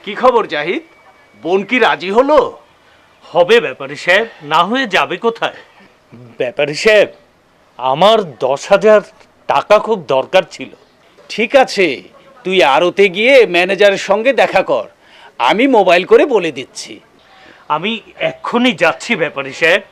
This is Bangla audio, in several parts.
কি খবর জাহিদ, বোন কি রাজি হলো? হবে ব্যাপারী সাহেব, না হয়ে যাবে কোথায়? ব্যাপারী সাহেব, আমার 10,000 টাকা খুব দরকার ছিল। ঠিক আছে, তুই আড়তে গিয়ে ম্যানেজারের সঙ্গে দেখা কর, আমি মোবাইল করে বলে দিচ্ছি। আমি এক্ষুনি যাচ্ছি ব্যাপারী সাহেব।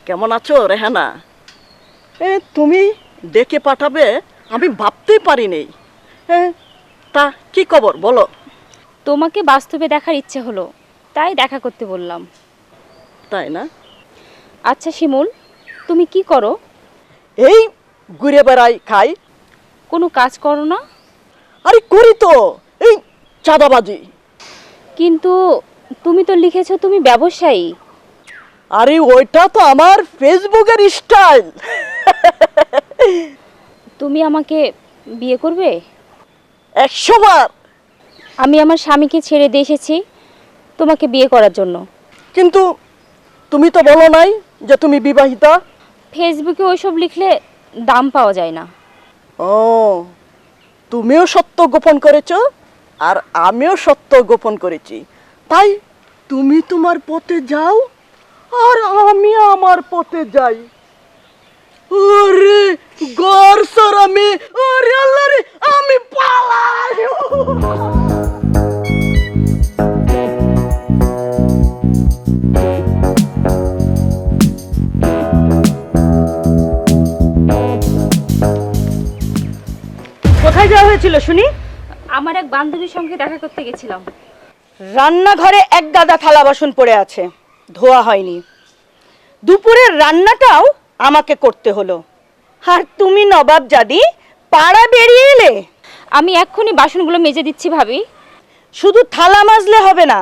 কেমন আছো রেহানা? তুমি ডেকে পাঠাবে আমি ভাবতেই পারিনি। তা কি খবর বলো? তোমাকে বাস্তবে দেখার ইচ্ছে হলো, তাই দেখা করতে বললাম। তাই না? আচ্ছা শিমুল, তুমি কি করো? এই ঘুরে বেড়াই, খাই। কোনো কাজ করো না? আরে করি তো, এই চাঁদাবাজি। কিন্তু তুমি তো লিখেছো তুমি ব্যবসায়ী। আরে ওইটা তো আমার ফেসবুকের স্টাইল। তুমি আমাকে বিয়ে করবে? 100 বার। আমি আমার স্বামীকে ছেড়ে দিয়ে এসেছি তোমাকে বিয়ে করার জন্য। কিন্তু তুমি তো বলো নাই যে তুমি বিবাহিতা। ফেসবুকে ওইসব লিখলে দাম পাওয়া যায় না। ও, তুমিও সত্য গোপন করেছো আর আমিও সত্য গোপন করেছি, তাই তুমি তোমার পথে যাও আর আমি আমার পথে যাই। ওরে গর সর, আমি ওরে আল্লাহ রে, আমি পালাই। কোথায় যাওয়া হয়েছিল শুনি? আমার এক বান্ধবীর সঙ্গে দেখা করতে গেছিলাম। রান্নাঘরে এক গাদা থালা বাসন পড়ে আছে, ধোয়া হয়নি। দুপুরের রান্নাটাও আমাকে করতে হলো, আর তুমি নবাব জাদি পাড়া বেরিয়ে এলে। আমি এক্ষুনি বাসনগুলো মেজে দিচ্ছি ভাবি। শুধু থালা মাজলে হবে না,